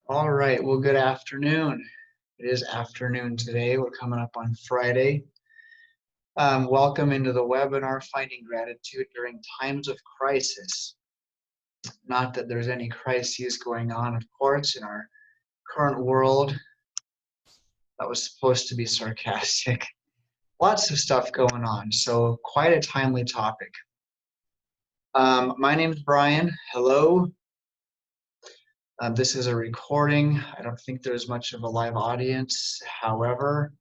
All right, well, good afternoon. It is afternoon today. We're coming up on Friday. Welcome into the webinar, Finding Gratitude During Times of Crisis. Not that there's any crises going on, of course, in our current world. That was supposed to be sarcastic. Lots of stuff going on, so quite a timely topic. My name is Brian. Hello. This is a recording. I don't think there's much of a live audience. However,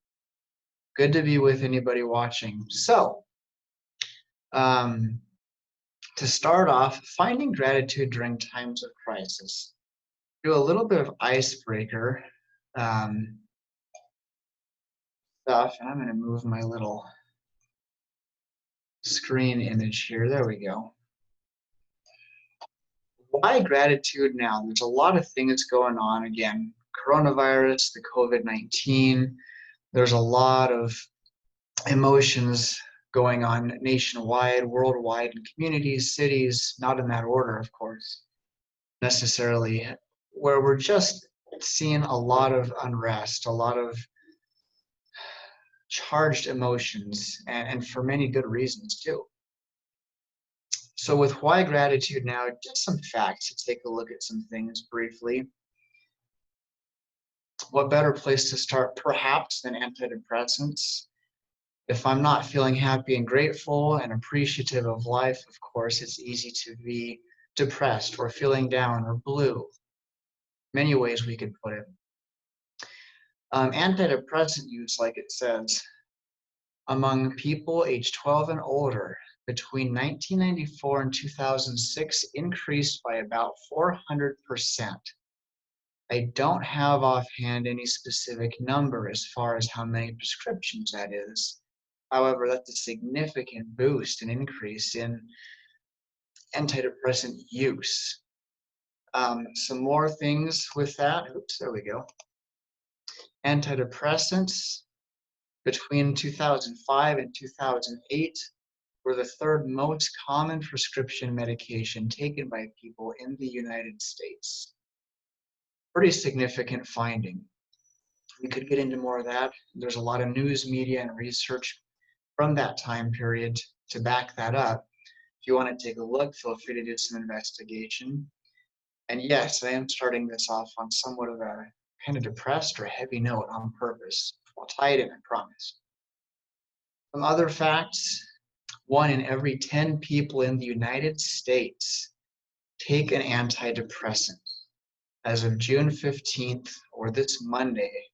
good to be with anybody watching. So, to start off, finding gratitude during times of crisis. Do a little bit of icebreaker stuff, and I'm going to move my little screen image here. There we go. Why gratitude now? There's a lot of things going on. Again, coronavirus, the COVID-19. There's a lot of emotions going on nationwide, worldwide, in communities, cities, not in that order, of course, necessarily, where we're just seeing a lot of unrest, a lot of charged emotions, and for many good reasons too. So with why gratitude now, just some facts to take a look at some things briefly. What better place to start perhaps than antidepressants? If I'm not feeling happy and grateful and appreciative of life, of course, it's easy to be depressed or feeling down or blue. Many ways we could put it. Antidepressant use, like it says, among people aged 12 and older between 1994 and 2006 increased by about 400%. I don't have offhand any specific number as far as how many prescriptions that is. However, that's a significant boost and increase in antidepressant use. Some more things with that. Oops, there we go. Antidepressants between 2005 and 2008 were the third most common prescription medication taken by people in the United States. Pretty significant finding. We could get into more of that. There's a lot of news media and research from that time period to back that up. If you want to take a look, feel free to do some investigation. And yes, I am starting this off on somewhat of a kind of depressed or heavy note on purpose. I'll tie it in, I promise. Some other facts: 1 in every 10 people in the United States take an antidepressant. As of June 15th, or this Monday,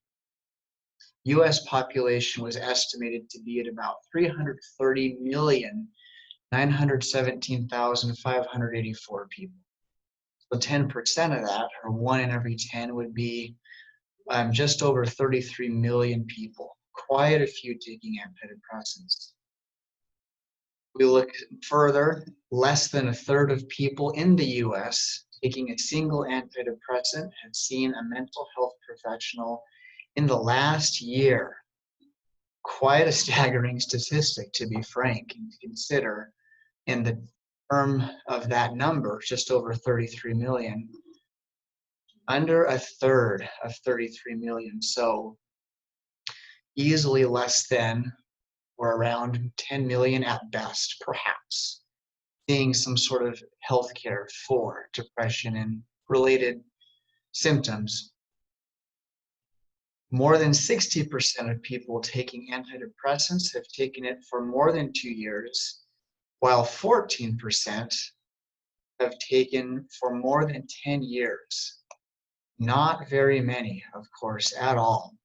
US population was estimated to be at about 330,917,584 people. So 10% of that, or 1 in every 10, would be just over 33 million people. Quite a few taking antidepressants. We look further, less than a third of people in the US taking a single antidepressant have seen a mental health professional in the last year. Quite a staggering statistic, to be frank, and to consider in the term of that number, just over 33 million. Under a third of 33 million, so easily less than, or around 10 million at best, perhaps, seeing some sort of health care for depression and related symptoms. More than 60% of people taking antidepressants have taken it for more than 2 years, while 14% have taken for more than 10 years. Not very many, of course, at all.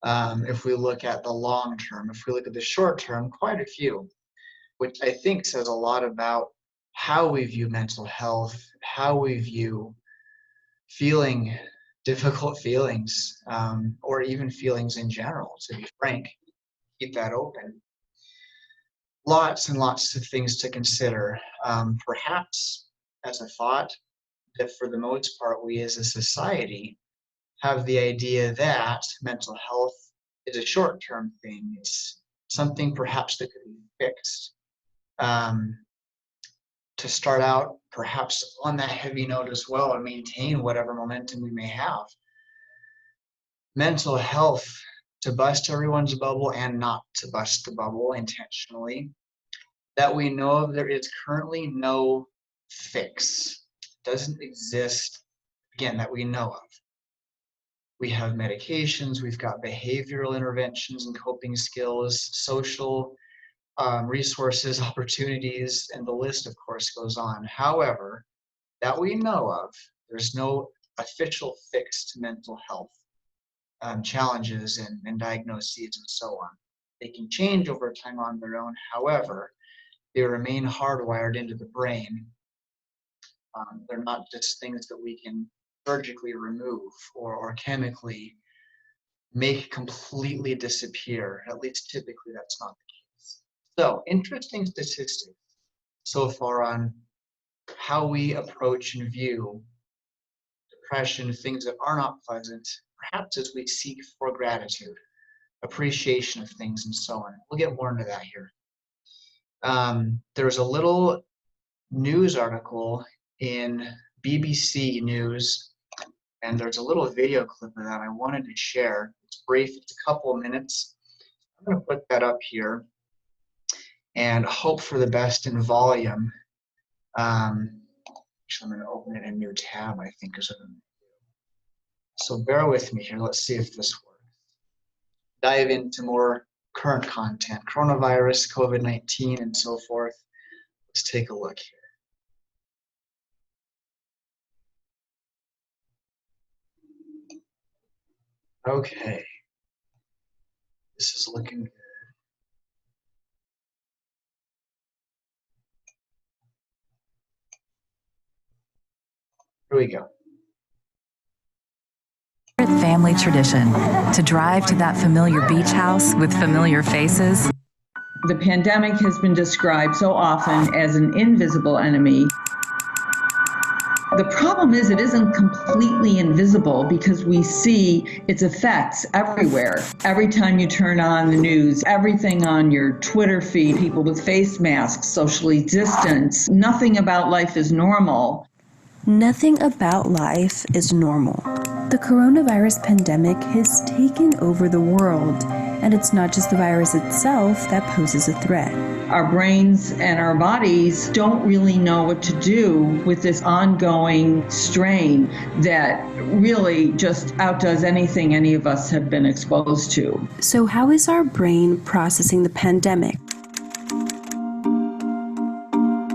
If we look at the long term, if we look at the short term, quite a few, which I think says a lot about how we view mental health, how we view feeling difficult feelings, or even feelings in general, to be frank. Keep that open. Lots and lots of things to consider. Perhaps, as a thought, that for the most part, we as a society have the idea that mental health is a short-term thing. It's something perhaps that could be fixed. to start out perhaps on that heavy note as well and maintain whatever momentum we may have. Mental health, to bust everyone's bubble and not to bust the bubble intentionally, that we know of, there is currently no fix. It doesn't exist, again, that we know of. We have medications, we've got behavioral interventions and coping skills, social resources, opportunities, and the list, of course, goes on. However, that we know of, there's no official fix to mental health challenges and diagnoses and so on. They can change over time on their own. However, they remain hardwired into the brain. They're not just things that we can surgically remove or chemically make completely disappear. At least typically that's not the case. So interesting statistics so far on how we approach and view depression, things that are not pleasant, perhaps as we seek for gratitude, appreciation of things, and so on. We'll get more into that here. There's a little news article in BBC News, and there's a little video clip of that I wanted to share. It's brief, it's a couple of minutes. I'm going to put that up here and hope for the best in volume. Actually, I'm going to open it in a new tab, I think is what I'm going to do. So bear with me here. Let's see if this works. Dive into more current content, coronavirus, COVID-19, and so forth. Let's take a look here. Okay. This is looking good. Here we go. Family tradition to drive to that familiar beach house with familiar faces. The pandemic has been described so often as an invisible enemy. The problem is it isn't completely invisible because we see its effects everywhere. Every time you turn on the news, everything on your Twitter feed, people with face masks, socially distanced, nothing about life is normal. Nothing about life is normal. The coronavirus pandemic has taken over the world, and it's not just the virus itself that poses a threat. Our brains and our bodies don't really know what to do with this ongoing strain that really just outdoes anything any of us have been exposed to. So how is our brain processing the pandemic?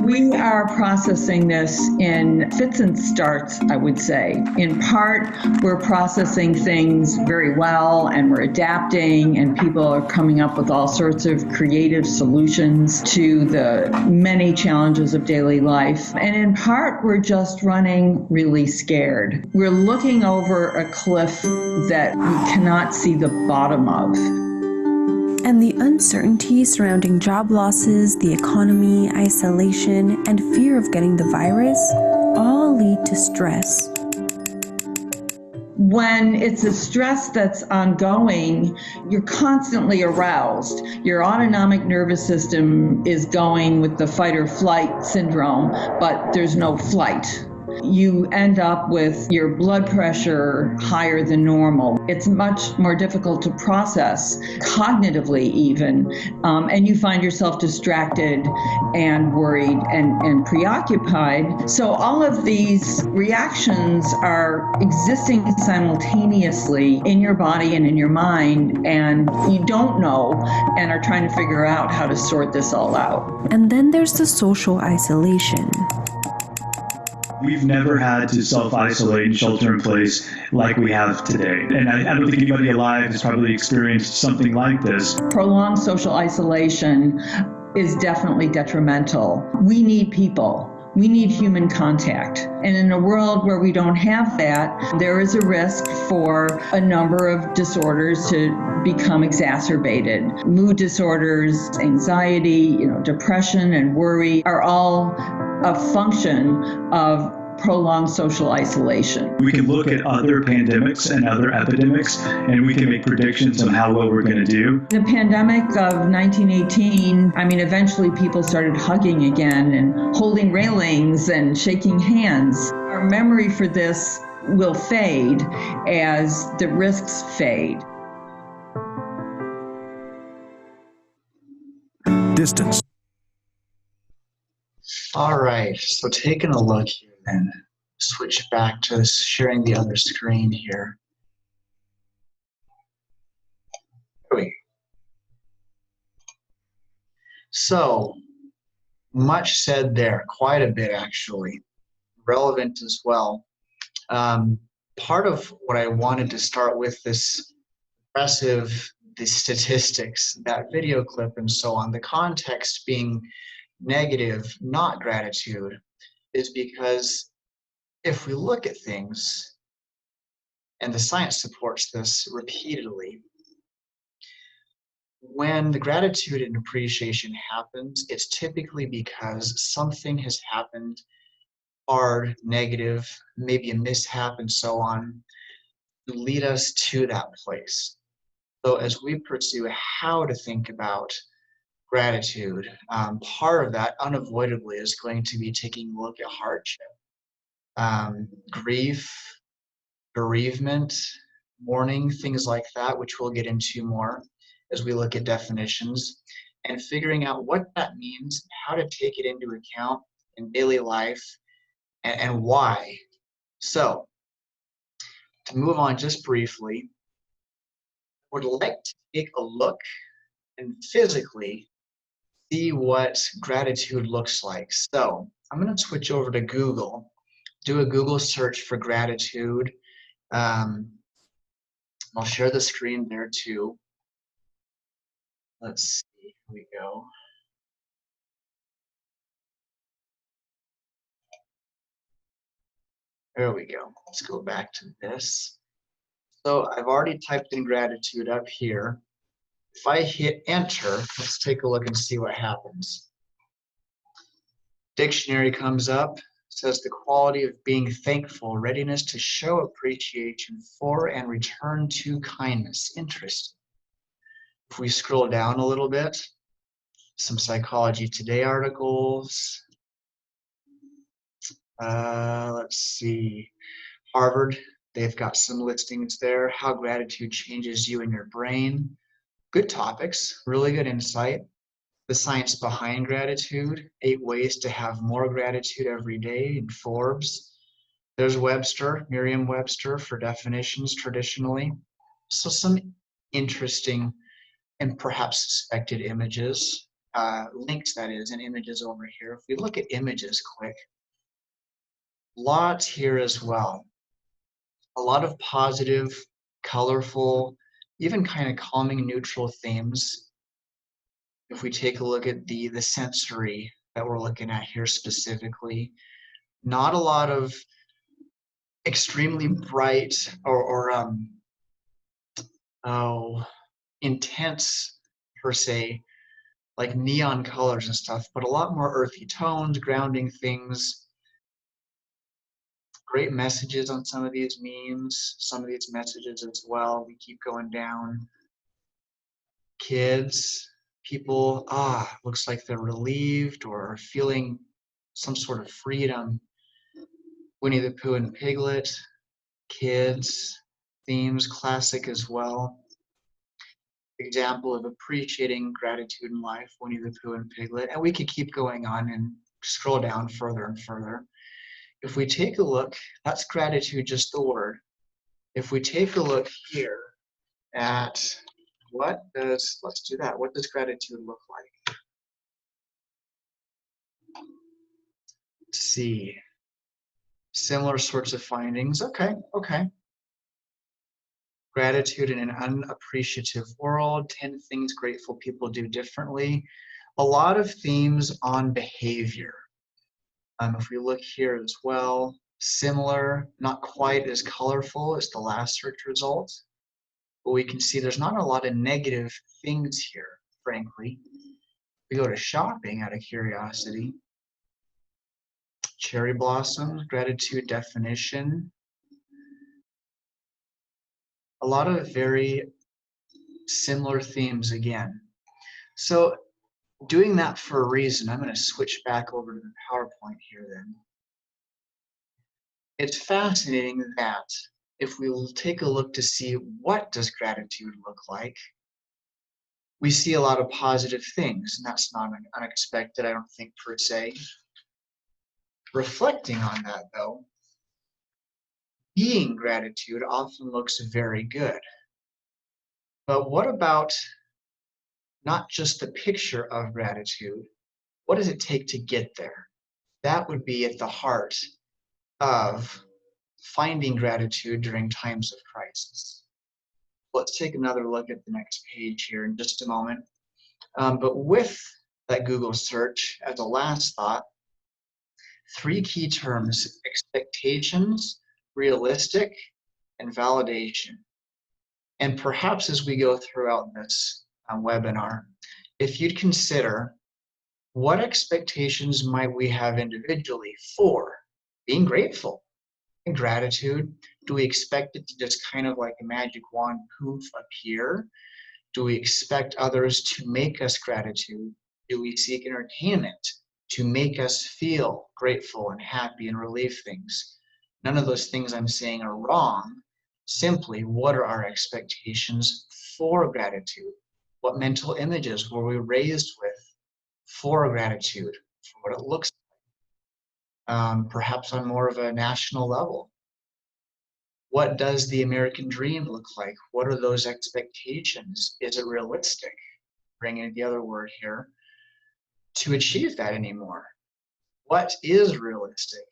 We are processing this in fits and starts, I would say. In part, we're processing things very well and we're adapting, and people are coming up with all sorts of creative solutions to the many challenges of daily life. And in part, we're just running really scared. We're looking over a cliff that we cannot see the bottom of. And the uncertainty surrounding job losses, the economy, isolation, and fear of getting the virus all lead to stress. When it's a stress that's ongoing, you're constantly aroused. Your autonomic nervous system is going with the fight or flight syndrome, but there's no flight. You end up with your blood pressure higher than normal. It's much more difficult to process, cognitively even, and you find yourself distracted and worried and preoccupied. So all of these reactions are existing simultaneously in your body and in your mind, and you don't know and are trying to figure out how to sort this all out. And then there's the social isolation. We've never had to self-isolate and shelter in place like we have today. And I don't think anybody alive has probably experienced something like this. Prolonged social isolation is definitely detrimental. We need people. We need human contact. And in a world where we don't have that, there is a risk for a number of disorders to become exacerbated. Mood disorders, anxiety, depression and worry are all a function of prolonged social isolation. We can look at other pandemics and other epidemics, and we can make predictions on how well we're going to do. The pandemic of 1918, I mean, eventually people started hugging again and holding railings and shaking hands. Our memory for this will fade as the risks fade. Distance. All right, so taking a look here then, switch back to sharing the other screen here. There we go. So, much said there, quite a bit actually, relevant as well. Part of what I wanted to start with this impressive, the statistics, that video clip and so on, the context being negative, not gratitude, is because if we look at things, and the science supports this repeatedly, when the gratitude and appreciation happens, it's typically because something has happened hard, negative, maybe a mishap and so on, to lead us to that place. So as we pursue how to think about gratitude, part of that unavoidably is going to be taking a look at hardship, grief, bereavement, mourning, things like that, which we'll get into more as we look at definitions, and figuring out what that means, how to take it into account in daily life, and why. So, to move on just briefly, I would like to take a look and physically see what gratitude looks like. So, I'm going to switch over to Google, do a Google search for gratitude. I'll share the screen there too. Let's see, here we go. There we go. Let's go back to this. So I've already typed in gratitude up here. If I hit enter, let's take a look and see what happens. Dictionary comes up, says the quality of being thankful, readiness to show appreciation for and return to kindness. Interesting. If we scroll down a little bit, some Psychology Today articles. Let's see, Harvard, they've got some listings there. How gratitude changes you and your brain. Good topics, really good insight. The science behind gratitude, 8 ways to have more gratitude every day in Forbes. There's Webster, Merriam-Webster for definitions traditionally. So some interesting and perhaps suspected images, links that is, and images over here. If we look at images quick, lots here as well. A lot of positive, colorful, even kind of calming, neutral themes. If we take a look at the sensory that we're looking at here specifically, not a lot of extremely bright or intense per se, like neon colors and stuff, but a lot more earthy tones, grounding things. Great messages on some of these memes, some of these messages as well. We keep going down. Kids, people, looks like they're relieved or feeling some sort of freedom. Winnie the Pooh and Piglet, kids, themes, classic as well. Example of appreciating gratitude in life, Winnie the Pooh and Piglet. And we could keep going on and scroll down further and further. If we take a look, that's gratitude, just the word. If we take a look here at let's do that. What does gratitude look like? Let's see. Similar sorts of findings. Okay. Gratitude in an unappreciative world, 10 things grateful people do differently. A lot of themes on behavior. If we look here as well, similar, not quite as colorful as the last search result, but we can see there's not a lot of negative things here, frankly. We go to shopping out of curiosity. cherry blossom, gratitude definition. A lot of very similar themes again. So doing that for a reason, I'm going to switch back over to the PowerPoint here then. It's fascinating that if we will take a look to see what does gratitude look like, we see a lot of positive things, and that's not unexpected, I don't think, per se. Reflecting on that, though, being gratitude often looks very good. But what about not just the picture of gratitude? What does it take to get there? That would be at the heart of finding gratitude during times of crisis. Let's take another look at the next page here in just a moment. But with that Google search, as a last thought, 3 key terms: expectations, realistic, and validation. And perhaps as we go throughout this webinar, if you'd consider what expectations might we have individually for being grateful and gratitude? Do we expect it to just kind of like a magic wand poof appear? Do we expect others to make us gratitude? Do we seek entertainment to make us feel grateful and happy and relieve things? None of those things I'm saying are wrong. Simply, what are our expectations for gratitude? What mental images were we raised with for gratitude, for what it looks like, perhaps on more of a national level? What does the American dream look like? What are those expectations? Is it realistic? Bring in the other word here, to achieve that anymore. What is realistic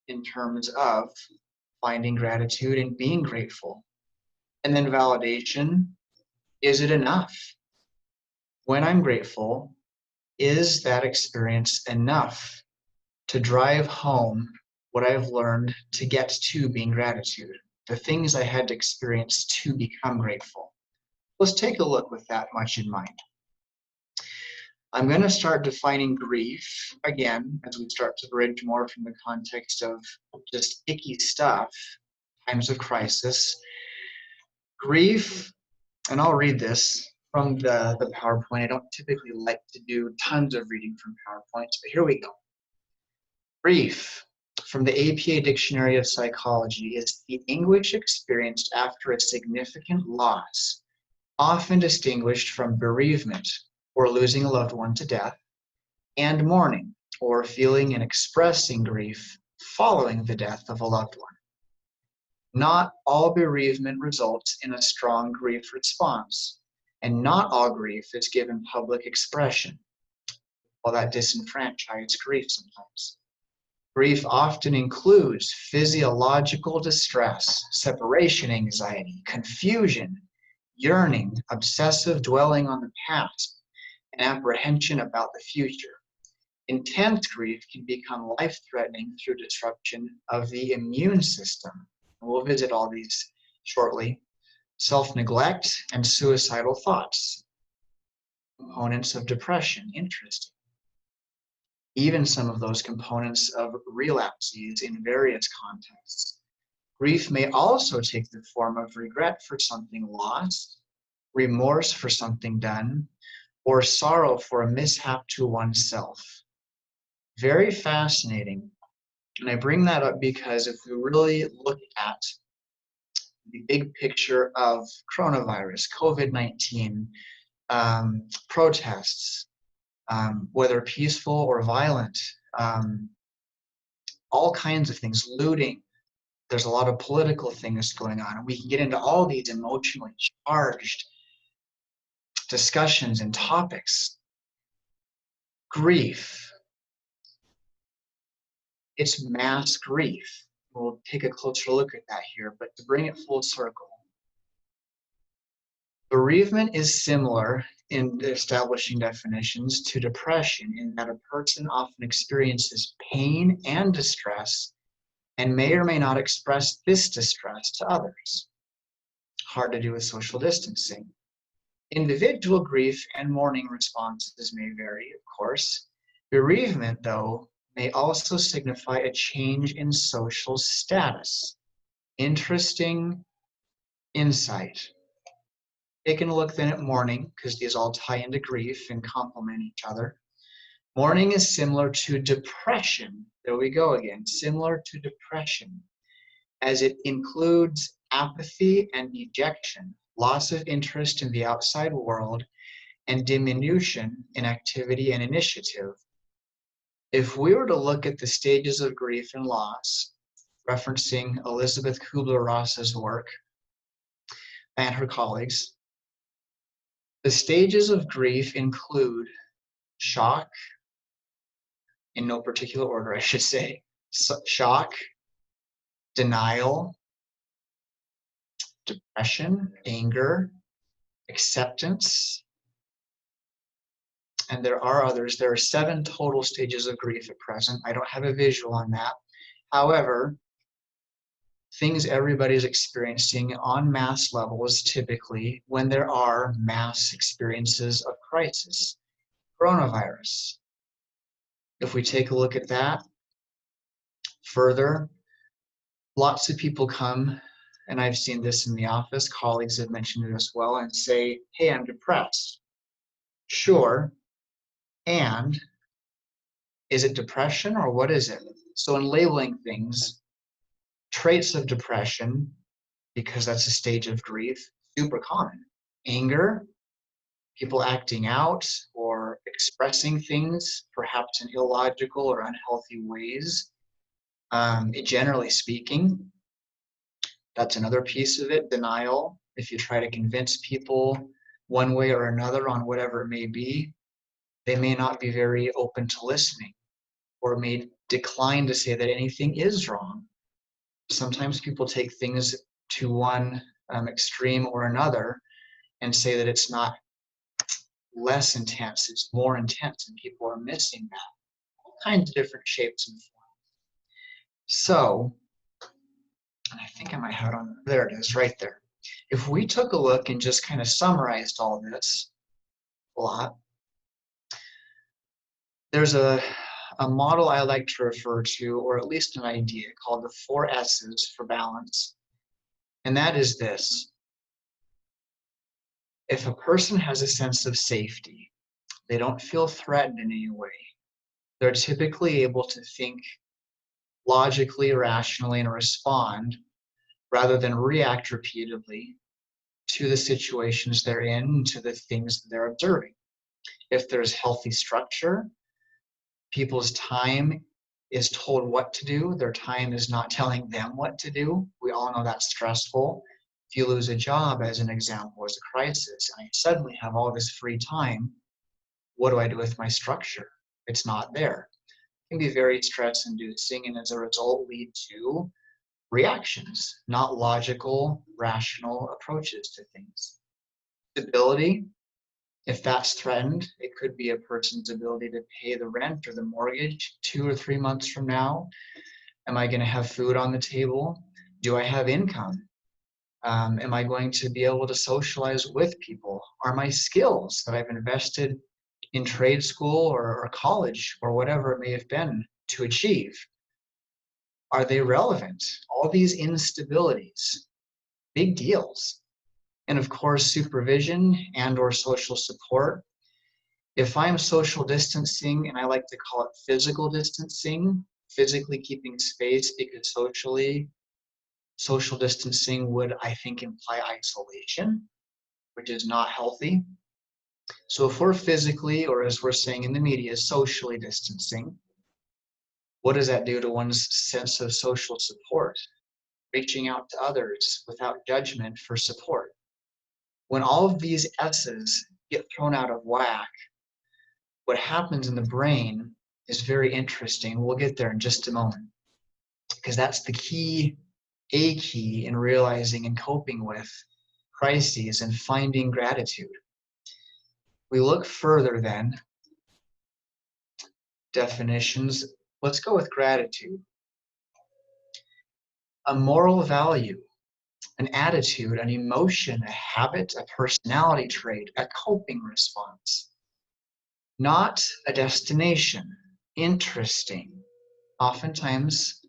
in terms of finding gratitude and being grateful? And then validation, is it enough? When I'm grateful, is that experience enough to drive home what I've learned to get to being gratitude? The things I had to experience to become grateful. Let's take a look with that much in mind. I'm going to start defining grief again as we start to bridge more from the context of just icky stuff, times of crisis. Grief, and I'll read this from the PowerPoint. I don't typically like to do tons of reading from PowerPoints, but here we go. Grief, from the APA Dictionary of Psychology, is the anguish experienced after a significant loss, often distinguished from bereavement, or losing a loved one to death, and mourning, or feeling and expressing grief following the death of a loved one. Not all bereavement results in a strong grief response, and not all grief is given public expression. Well, that disenfranchised grief sometimes. Grief often includes physiological distress, separation anxiety, confusion, yearning, obsessive dwelling on the past, and apprehension about the future. Intense grief can become life-threatening through disruption of the immune system. We'll visit all these shortly. Self-neglect and suicidal thoughts. Components of depression, interesting. Even some of those components of relapses in various contexts. Grief may also take the form of regret for something lost, remorse for something done, or sorrow for a mishap to oneself. Very fascinating. And I bring that up because if we really look at the big picture of coronavirus, COVID-19, protests, whether peaceful or violent, all kinds of things, looting, there's a lot of political things going on. And we can get into all these emotionally charged discussions and topics. Grief. It's mass grief. We'll take a closer look at that here, but to bring it full circle. Bereavement is similar in establishing definitions to depression in that a person often experiences pain and distress and may or may not express this distress to others. Hard to do with social distancing. Individual grief and mourning responses may vary, of course. Bereavement, though, may also signify a change in social status. Interesting insight. Taking a look then at mourning, because these all tie into grief and complement each other. Mourning is similar to depression. There we go again, similar to depression, as it includes apathy and dejection, loss of interest in the outside world, and diminution in activity and initiative. If we were to look at the stages of grief and loss, referencing Elizabeth Kubler-Ross's work and her colleagues, the stages of grief include shock, in no particular order, I should say, shock, denial, depression, anger, acceptance, and there are others. There are 7 total stages of grief at present. I don't have a visual on that. However, things everybody's experiencing on mass levels typically when there are mass experiences of crisis. Coronavirus. If we take a look at that further, lots of people come, and I've seen this in the office, colleagues have mentioned it as well, and say, hey, I'm depressed. Sure, and is it depression or what is it? So in labeling things, traits of depression, because that's a stage of grief, super common. Anger, people acting out or expressing things, perhaps in illogical or unhealthy ways. Generally speaking, that's another piece of it. Denial, if you try to convince people one way or another on whatever it may be, they may not be very open to listening or may decline to say that anything is wrong. Sometimes people take things to one extreme or another and say that it's not less intense, it's more intense, and people are missing that. All kinds of different shapes and forms. So, and I think I might have it on, there it is, right there. If we took a look and just kind of summarized all this a lot, there's a model I like to refer to, or at least an idea, called the 4 S's for balance. And that is this. If a person has a sense of safety, they don't feel threatened in any way, they're typically able to think logically, rationally, and respond rather than react repeatedly to the situations they're in, to the things that they're observing. If there's healthy structure, people's time is told what to do, their time is not telling them what to do. We all know that's stressful. If you lose a job, as an example, as a crisis, and I suddenly have all this free time, what do I do with my structure? It's not there. It can be very stress-inducing, and as a result lead to reactions, not logical, rational approaches to things. Stability, if that's threatened, it could be a person's ability to pay the rent or the mortgage 2 or 3 months from now. Am I going to have food on the table? Do I have income? Am I going to be able to socialize with people? Are my skills that I've invested in trade school or college or whatever it may have been to achieve, are they relevant? All these instabilities, big deals. And of course, supervision and or social support. If I'm social distancing, and I like to call it physical distancing, physically keeping space, because socially, social distancing would, I think, imply isolation, which is not healthy. So if we're physically, or as we're saying in the media, socially distancing, what does that do to one's sense of social support? Reaching out to others without judgment for support. When all of these S's get thrown out of whack, what happens in the brain is very interesting. We'll get there in just a moment, because that's the key, a key in realizing and coping with crises and finding gratitude. We look further then, definitions. Let's go with gratitude. A moral value, an attitude, an emotion, a habit, a personality trait, a coping response. Not a destination, Interesting. Oftentimes,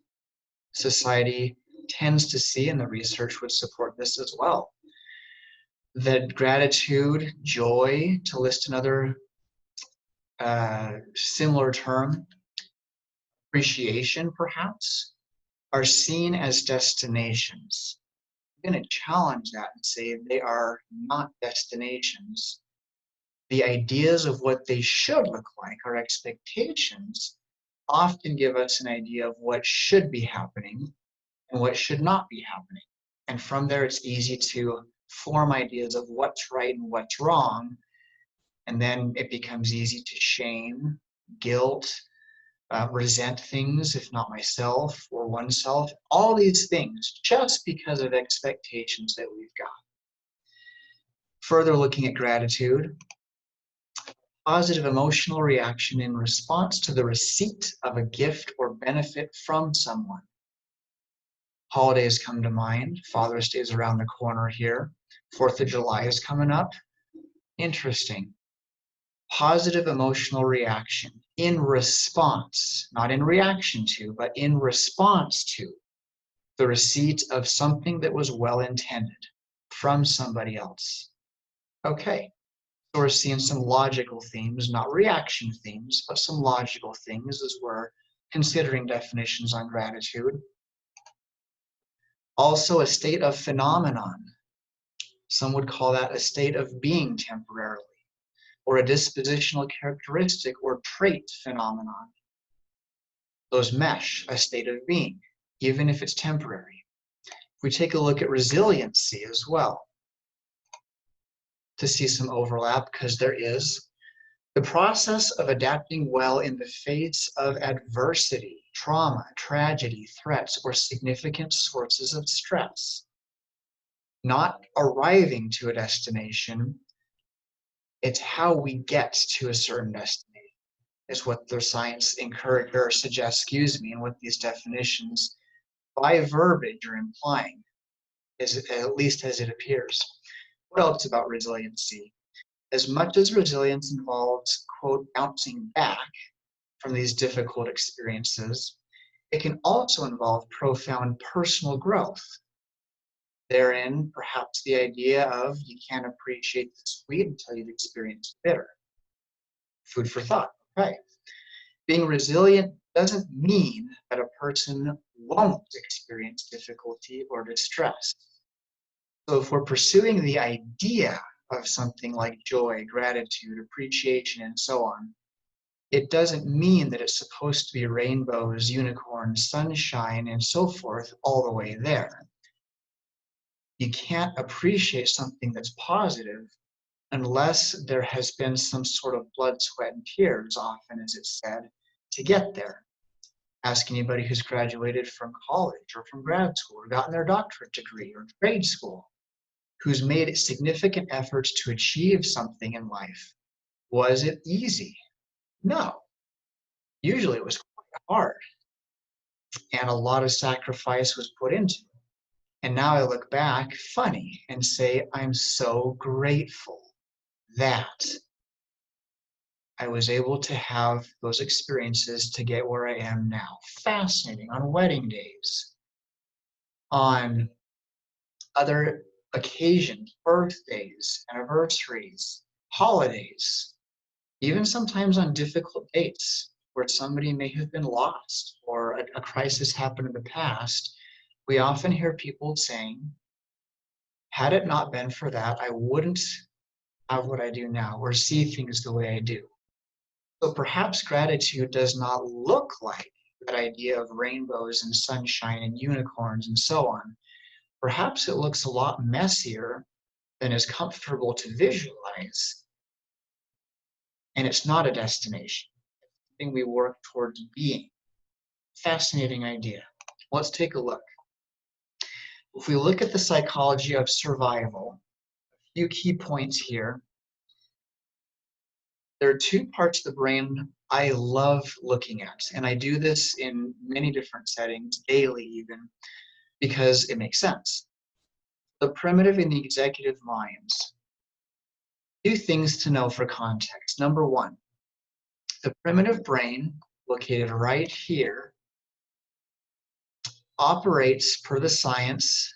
society tends to see, and the research would support this as well, that gratitude, joy, to list another similar term, appreciation perhaps, are seen as destinations. I'm going to challenge that and say they are not destinations. The ideas of what they should look like, our expectations, often give us an idea of what should be happening and what should not be happening. And from there, it's easy to form ideas of what's right and what's wrong. And then it becomes easy to shame, guilt, resent things, if not myself or oneself, all these things just because of expectations that we've got. Further looking at gratitude, positive emotional reaction in response to the receipt of a gift or benefit from someone. Holidays come to mind. Father's Day is around the corner here. 4th of July is coming up. Interesting. Positive emotional reaction in response, not in reaction to, but in response to the receipt of something that was well intended from somebody else. Okay, so we're seeing some logical themes, not reaction themes, but some logical things as we're considering definitions on gratitude. Also, a state of phenomenon. Some would call that a state of being temporarily, or a dispositional characteristic or trait phenomenon. Those mesh, a state of being, even if it's temporary. If we take a look at resiliency as well, to see some overlap, because there is, the process of adapting well in the face of adversity, trauma, tragedy, threats, or significant sources of stress. Not arriving to a destination, it's how we get to a certain destination, is what their science encourage or suggests, and what these definitions by verbiage are implying, is at least as it appears. What else about resiliency? As much as resilience involves, quote, bouncing back from these difficult experiences, it can also involve profound personal growth. Therein, perhaps the idea of you can't appreciate the sweet until you've experienced bitter. Food for thought, okay. Being resilient doesn't mean that a person won't experience difficulty or distress. So if we're pursuing the idea of something like joy, gratitude, appreciation, and so on, it doesn't mean that it's supposed to be rainbows, unicorns, sunshine, and so forth all the way there. You can't appreciate something that's positive unless there has been some sort of blood, sweat, and tears, often as it's said, to get there. Ask anybody who's graduated from college or from grad school or gotten their doctorate degree or grade school, who's made significant efforts to achieve something in life. Was it easy? No. Usually it was quite hard, and a lot of sacrifice was put into it. And now I look back funny and say, I'm so grateful that I was able to have those experiences to get where I am now. Fascinating. On wedding days, on other occasions, birthdays, anniversaries, holidays, even sometimes on difficult dates where somebody may have been lost or a crisis happened in the past, we often hear people saying, had it not been for that, I wouldn't have what I do now or see things the way I do. So perhaps gratitude does not look like that idea of rainbows and sunshine and unicorns and so on. Perhaps it looks a lot messier than is comfortable to visualize. And it's not a destination. It's something we work towards being. Fascinating idea. Let's take a look. If we look at the psychology of survival, a few key points here. There are two parts of the brain I love looking at, and I do this in many different settings, daily even, because it makes sense. The primitive and the executive minds. Two things to know for context. Number one, the primitive brain located right here, operates per the science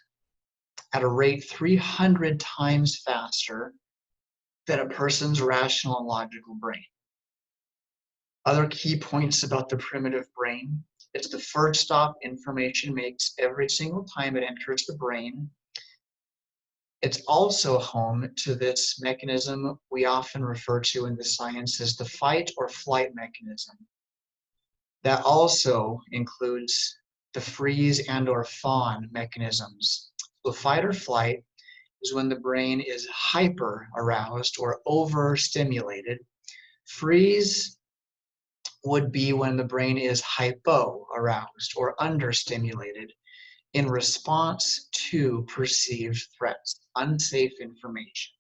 at a rate 300 times faster than a person's rational and logical brain. Other key points about the primitive brain: it's the first stop information makes every single time it enters the brain. It's also home to this mechanism we often refer to in the science as the fight or flight mechanism. That also includes the freeze and or fawn mechanisms. So fight or flight is when the brain is hyper aroused or overstimulated. Freeze would be when the brain is hypo aroused or understimulated in response to perceived threats, unsafe information,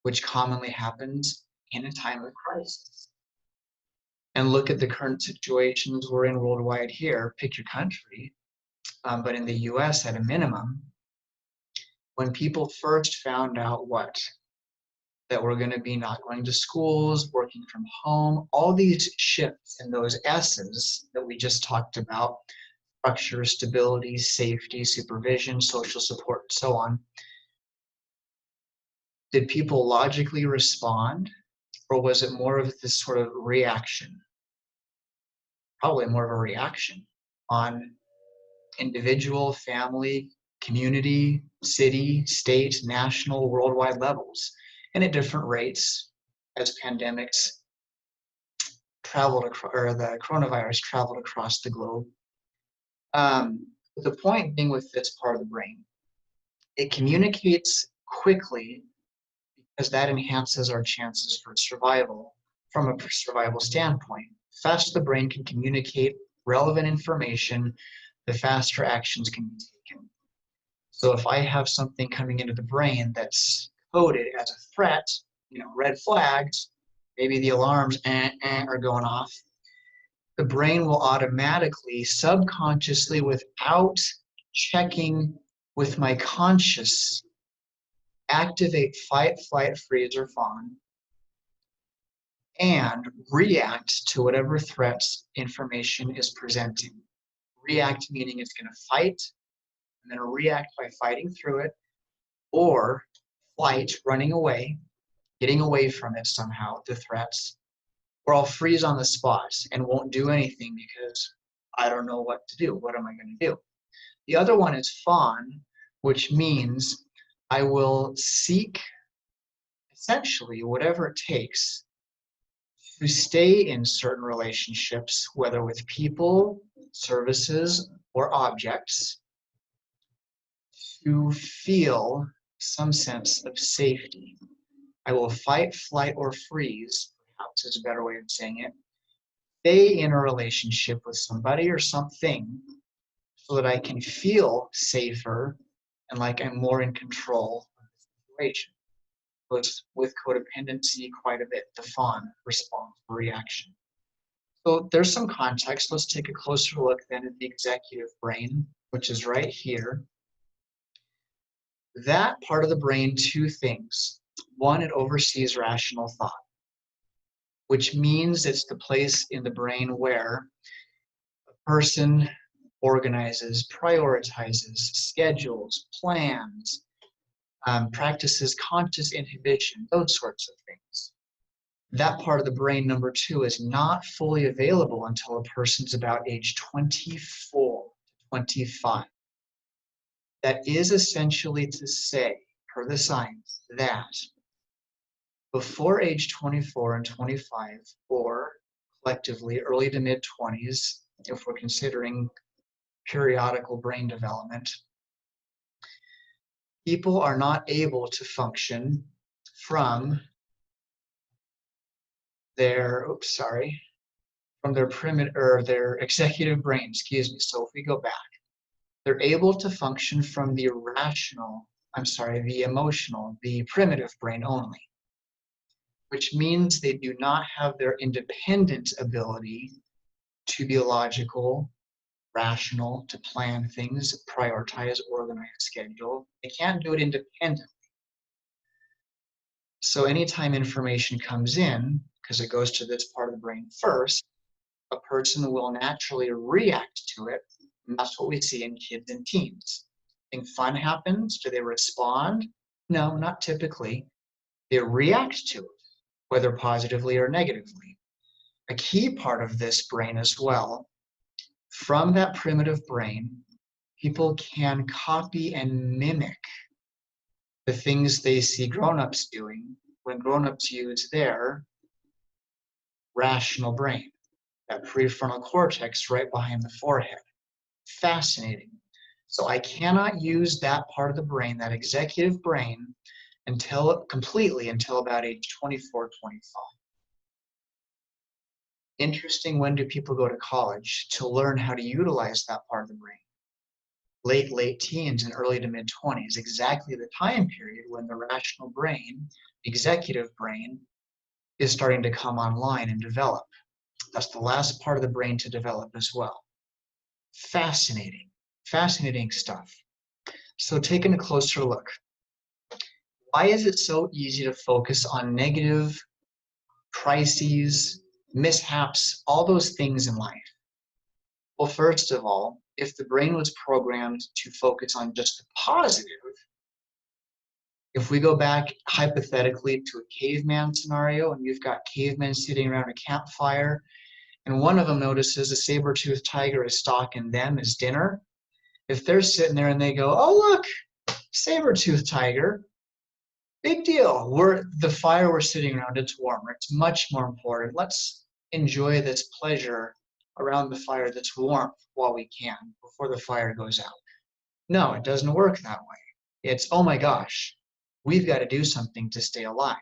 which commonly happens in a time of crisis. And look at the current situations we're in worldwide here. Pick your country, but in the US at a minimum, when people first found out that we're going to be not going to schools, working from home, all these shifts in those S's that we just talked about, structure, stability, safety, supervision, social support, and so on. Did people logically respond, or was it more of this sort of reaction? Probably more of a reaction on individual, family, community, city, state, national, worldwide levels, and at different rates as pandemics traveled, or the coronavirus traveled across the globe. The point being with this part of the brain, it communicates quickly because that enhances our chances for survival from a survival standpoint. The faster the brain can communicate relevant information, the faster actions can be taken. So if I have something coming into the brain that's coded as a threat, red flags, maybe the alarms are going off, the brain will automatically, subconsciously, without checking with my conscious, activate fight, flight, freeze, or fawn, and react to whatever threats information is presenting. React meaning it's going to fight, I'm going to react by fighting through it, or flight, running away, getting away from it somehow, the threats, or I'll freeze on the spot and won't do anything because I don't know what to do. What am I going to do? The other one is fawn, which means I will seek essentially whatever it takes to stay in certain relationships, whether with people, services, or objects, to feel some sense of safety. I will fight, flight, or freeze, perhaps is a better way of saying it, stay in a relationship with somebody or something so that I can feel safer and like I'm more in control of the situation. With codependency quite a bit, the fawn response or reaction. So there's some context. Let's take a closer look then at the executive brain, which is right here. That part of the brain, two things. One, it oversees rational thought, which means it's the place in the brain where a person organizes, prioritizes, schedules, plans, practices conscious inhibition, those sorts of things. That part of the brain, number two, is not fully available until a person's about age 24 to 25. That is essentially to say, per the science, that before age 24 and 25, or collectively early to mid 20s, if we're considering periodical brain development, people are not able to function from their, from their primitive, or their executive brain, excuse me. So if we go back, they're able to function from the the emotional, the primitive brain only, which means they do not have their independent ability to be logical, rational, to plan things, prioritize, organize, schedule. They can't do it independently. So anytime information comes in, because it goes to this part of the brain first, a person will naturally react to it. And that's what we see in kids and teens. Something fun happens, do they respond? No, not typically. They react to it, whether positively or negatively. A key part of this brain as well, from that primitive brain, people can copy and mimic the things they see grown-ups doing when grown-ups use their rational brain, that prefrontal cortex right behind the forehead. Fascinating. So I cannot use that part of the brain, that executive brain, completely until about age 24, 25. Interesting, when do people go to college to learn how to utilize that part of the brain? Late teens and early to mid 20s, exactly the time period when the rational brain, executive brain, is starting to come online and develop. That's the last part of the brain to develop as well. Fascinating, fascinating stuff. So taking a closer look, why is it so easy to focus on negative crises, mishaps, all those things in life? Well, first of all, if the brain was programmed to focus on just the positive, if we go back hypothetically to a caveman scenario and you've got cavemen sitting around a campfire and one of them notices a saber-toothed tiger is stalking them as dinner, if they're sitting there and they go, oh look, saber-toothed tiger, big deal. The fire we're sitting around, it's warmer. It's much more important. Let's enjoy this pleasure around the fire that's warm while we can before the fire goes out. No, it doesn't work that way. It's, oh my gosh, we've got to do something to stay alive.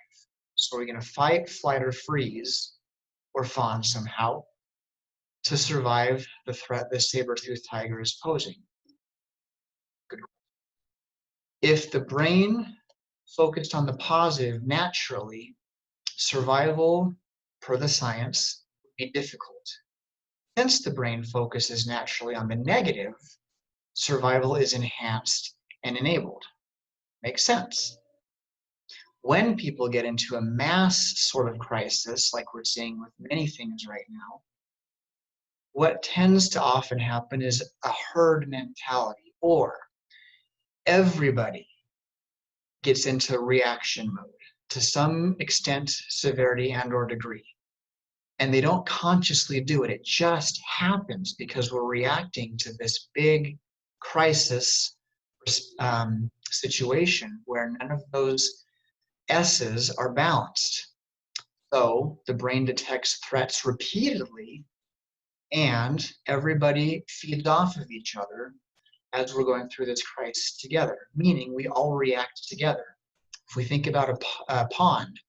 So we're going to fight, flight, or freeze, or fawn somehow to survive the threat this saber-toothed tiger is posing. Good. If the brain focused on the positive, naturally, survival, per the science, would be difficult. Since the brain focuses naturally on the negative, survival is enhanced and enabled. Makes sense. When people get into a mass sort of crisis, like we're seeing with many things right now, what tends to often happen is a herd mentality, or everybody gets into reaction mode to some extent, severity, and or degree. And they don't consciously do it. It just happens because we're reacting to this big crisis situation where none of those S's are balanced. So the brain detects threats repeatedly and everybody feeds off of each other as we're going through this crisis together, meaning we all react together. If we think about a pond,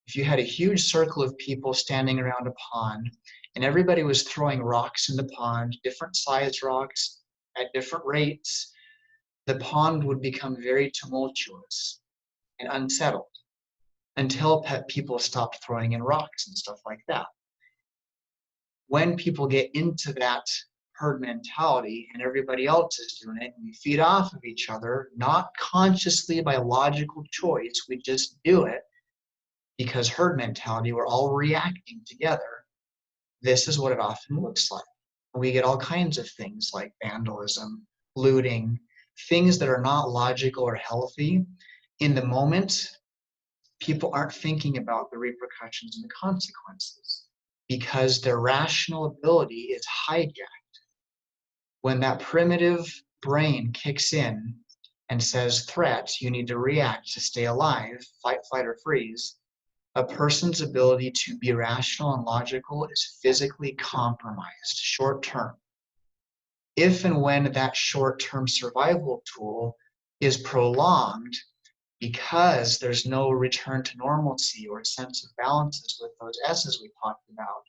if you had a huge circle of people standing around a pond and everybody was throwing rocks in the pond, different sized rocks at different rates, the pond would become very tumultuous and unsettled until people stopped throwing in rocks and stuff like that. When people get into that herd mentality and everybody else is doing it, and we feed off of each other, not consciously by logical choice, we just do it because herd mentality, we're all reacting together. This is what it often looks like. We get all kinds of things like vandalism, looting, things that are not logical or healthy. In the moment, people aren't thinking about the repercussions and the consequences because their rational ability is hijacked. When that primitive brain kicks in and says, threat, you need to react to stay alive, fight, flight, or freeze, a person's ability to be rational and logical is physically compromised short term. If and when that short-term survival tool is prolonged because there's no return to normalcy or sense of balances with those S's we talked about,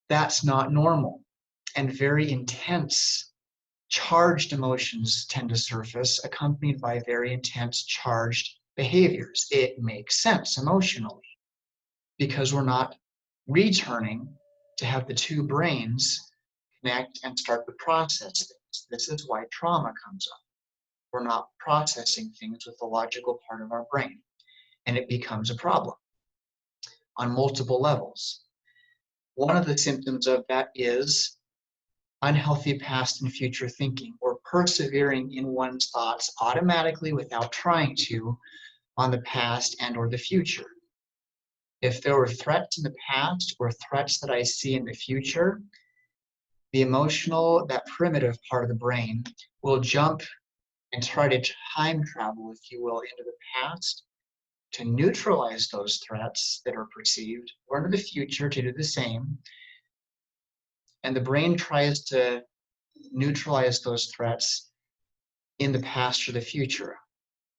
that's not normal. And very intense, charged emotions tend to surface, accompanied by very intense, charged behaviors. It makes sense emotionally because we're not returning to have the two brains connect and start to process things. This is why trauma comes up. We're not processing things with the logical part of our brain, and it becomes a problem on multiple levels. One of the symptoms of that is unhealthy past and future thinking, or persevering in one's thoughts automatically without trying to on the past and or the future. If there were threats in the past or threats that I see in the future, the emotional, that primitive part of the brain will jump and try to time travel, if you will, into the past to neutralize those threats that are perceived, or into the future to do the same. And the brain tries to neutralize those threats in the past or the future,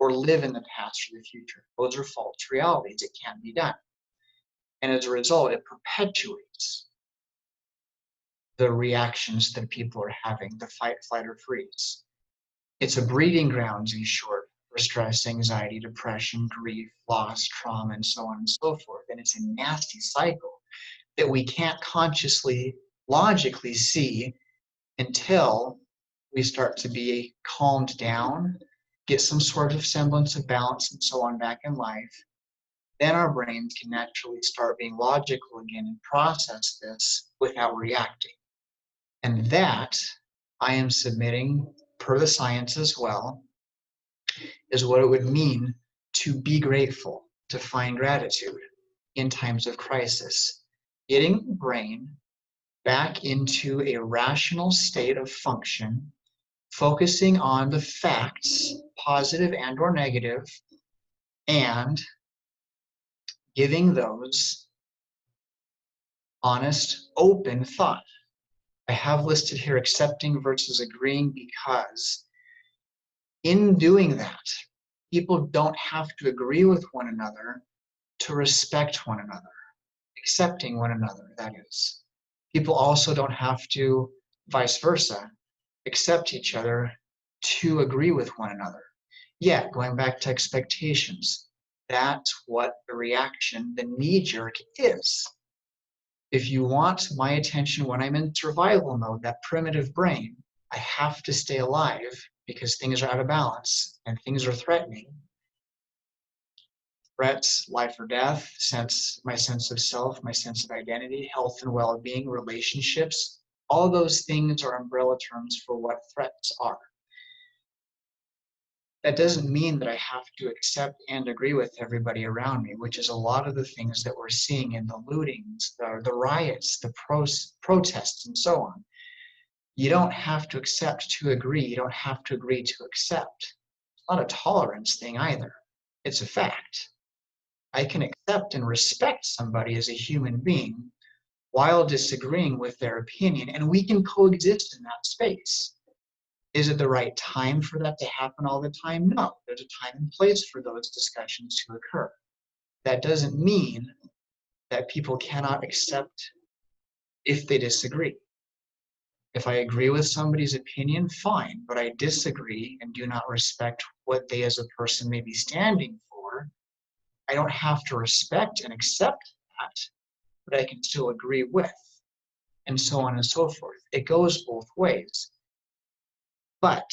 or live in the past or the future. Those are false realities. It can't be done. And as a result, it perpetuates the reactions that people are having, the fight, flight, or freeze. It's a breeding ground, in short, for stress, anxiety, depression, grief, loss, trauma, and so on and so forth. And it's a nasty cycle that we can't consciously, logically see until we start to be calmed down, get some sort of semblance of balance and so on back in life. Then our brains can naturally start being logical again and process this without reacting. And that, I am submitting, per the science as well, is what it would mean to be grateful, to find gratitude in times of crisis. Getting the brain back into a rational state of function, focusing on the facts, positive and or negative, and giving those honest, open thought. I have listed here accepting versus agreeing because in doing that, people don't have to agree with one another to respect one another, accepting one another, that is. People also don't have to, vice versa, accept each other to agree with one another. Yet, going back to expectations, that's what the reaction, the knee-jerk is. If you want my attention when I'm in survival mode, that primitive brain, I have to stay alive because things are out of balance and things are threatening. Threats, life or death, my sense of self, my sense of identity, health and well-being, relationships, all those things are umbrella terms for what threats are. That doesn't mean that I have to accept and agree with everybody around me, which is a lot of the things that we're seeing in the lootings, the riots, the protests, and so on. You don't have to accept to agree. You don't have to agree to accept. It's not a tolerance thing either. It's a fact. I can accept and respect somebody as a human being while disagreeing with their opinion, and we can coexist in that space. Is it the right time for that to happen all the time? No, there's a time and place for those discussions to occur. That doesn't mean that people cannot accept if they disagree. If I agree with somebody's opinion, fine, but I disagree and do not respect what they as a person may be standing for, I don't have to respect and accept that, but I can still agree with, and so on and so forth. It goes both ways. But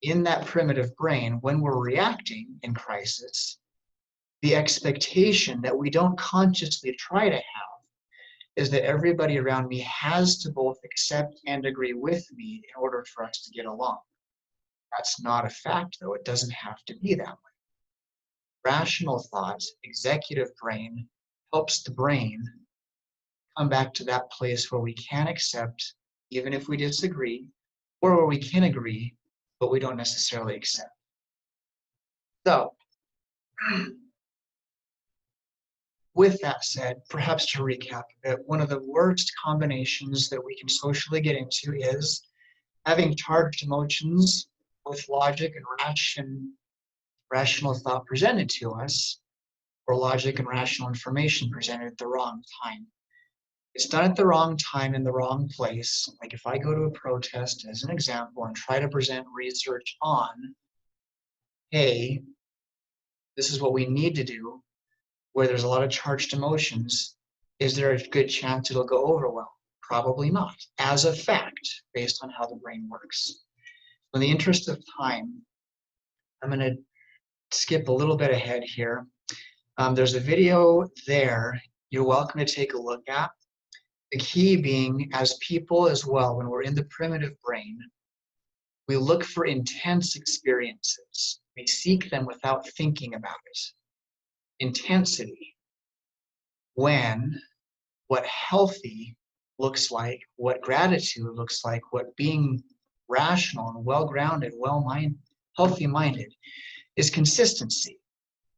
in that primitive brain, when we're reacting in crisis, the expectation that we don't consciously try to have is that everybody around me has to both accept and agree with me in order for us to get along. That's not a fact, though. It doesn't have to be that way. Rational thought, executive brain, helps the brain come back to that place where we can accept, even if we disagree, or where we can agree, but we don't necessarily accept. So, with that said, perhaps to recap a bit, one of the worst combinations that we can socially get into is having charged emotions with logic and rational thought presented to us, or logic and rational information presented at the wrong time. It's done at the wrong time in the wrong place. Like if I go to a protest as an example and try to present research on, hey, this is what we need to do, where there's a lot of charged emotions, is there a good chance it'll go over well? Probably not, as a fact, based on how the brain works. In the interest of time, I'm going to skip a little bit ahead here. There's a video there you're welcome to take a look at. The key being, as people as well, when we're in the primitive brain, we look for intense experiences. We seek them without thinking about it. Intensity. When what healthy looks like, what gratitude looks like, what being rational and well-grounded, healthy-minded is consistency.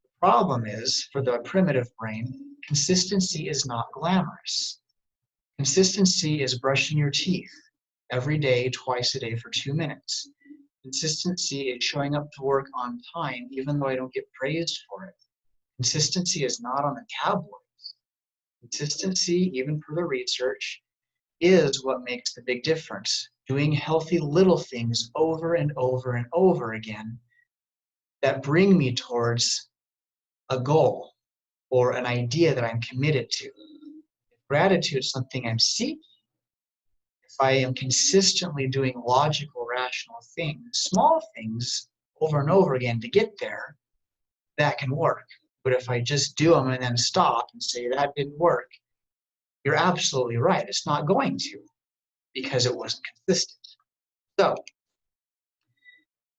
The problem is, for the primitive brain, consistency is not glamorous. Consistency is brushing your teeth every day, twice a day for 2 minutes. Consistency is showing up to work on time, even though I don't get praised for it. Consistency is not on the tabloids. Consistency, even for the research, is what makes the big difference. Doing healthy little things over and over and over again that bring me towards a goal or an idea that I'm committed to. If gratitude is something I'm seeking, if I am consistently doing logical, rational things, small things over and over again to get there, that can work. But if I just do them and then stop and say that didn't work, you're absolutely right. It's not going to, because it wasn't consistent. So,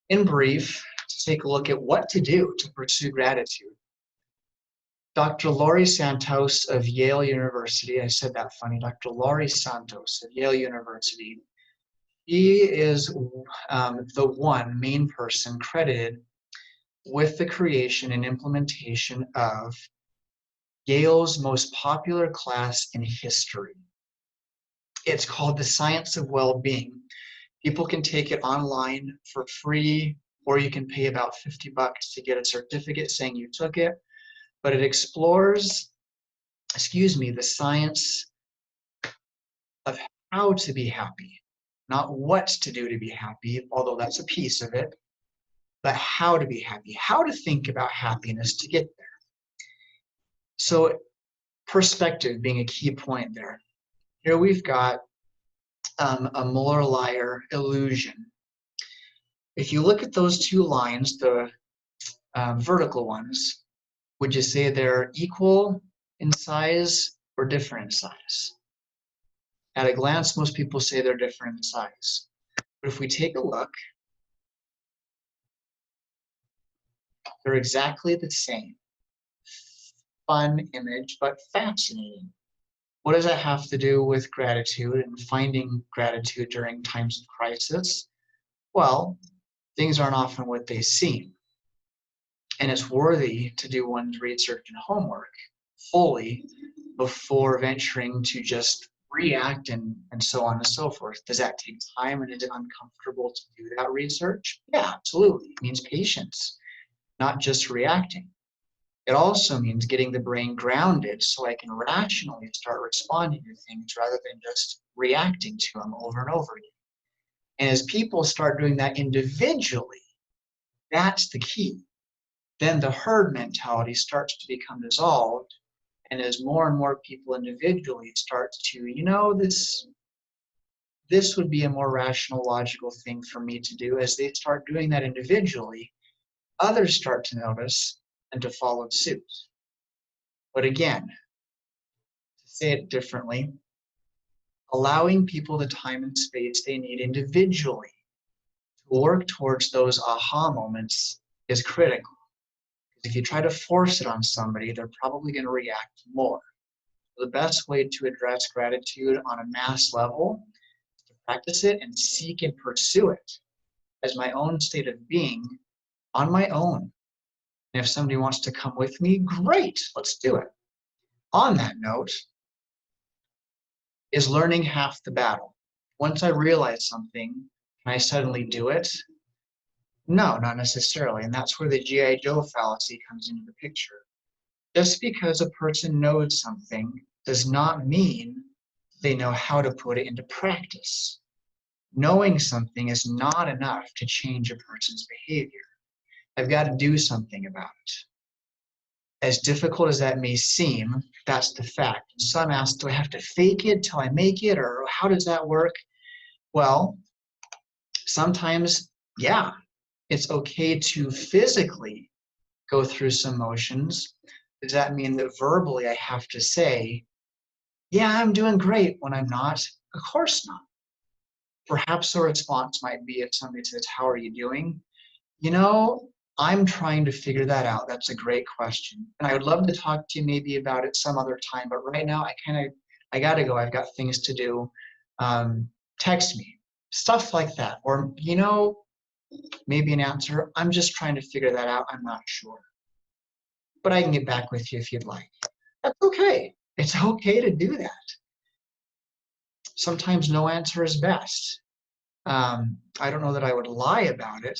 in brief, to take a look at what to do to pursue gratitude. Dr. Laurie Santos of Yale University, I said that funny, Dr. Laurie Santos of Yale University, he is the one main person credited with the creation and implementation of Yale's most popular class in history. It's called The Science of Well-Being. People can take it online for free, or you can pay about $50 to get a certificate saying you took it. But it explores, the science of how to be happy, not what to do to be happy, although that's a piece of it, but how to be happy, how to think about happiness to get there. So perspective being a key point there. Here we've got a Muller-Lyer illusion. If you look at those two lines, the vertical ones, would you say they're equal in size or different in size? At a glance, most people say they're different in size. But if we take a look, they're exactly the same. Fun image, but fascinating. What does that have to do with gratitude and finding gratitude during times of crisis? Well, things aren't often what they seem. And it's worthy to do one's research and homework fully before venturing to just react and so on and so forth. Does that take time, and is it uncomfortable to do that research? Yeah, absolutely. It means patience, not just reacting. It also means getting the brain grounded so I can rationally start responding to things rather than just reacting to them over and over again. And as people start doing that individually, that's the key. Then the herd mentality starts to become dissolved. And as more and more people individually start to, this would be a more rational, logical thing for me to do, as they start doing that individually, others start to notice and to follow suit. But again, to say it differently, allowing people the time and space they need individually to work towards those aha moments is critical. If you try to force it on somebody, they're probably going to react more. The best way to address gratitude on a mass level is to practice it and seek and pursue it as my own state of being on my own. And if somebody wants to come with me, great, let's do it. On that note, is learning half the battle. Once I realize something, can I suddenly do it? No, not necessarily. And that's where the G.I. Joe fallacy comes into the picture. Just because a person knows something does not mean they know how to put it into practice. Knowing something is not enough to change a person's behavior. I've got to do something about it. As difficult as that may seem, that's the fact. Some ask, do I have to fake it till I make it, or how does that work? Well, sometimes, yeah, it's okay to physically go through some motions. Does that mean that verbally I have to say, Yeah, I'm doing great when I'm not. Of course not. Perhaps the response might be if somebody says, how are you doing? You know, I'm trying to figure that out. That's a great question. And I would love to talk to you maybe about it some other time, but right now I gotta go. I've got things to do. Um, Text me, stuff like that. Or, maybe an answer. I'm just trying to figure that out. I'm not sure. But I can get back with you if you'd like. That's okay. It's okay to do that. Sometimes no answer is best. I don't know that I would lie about it,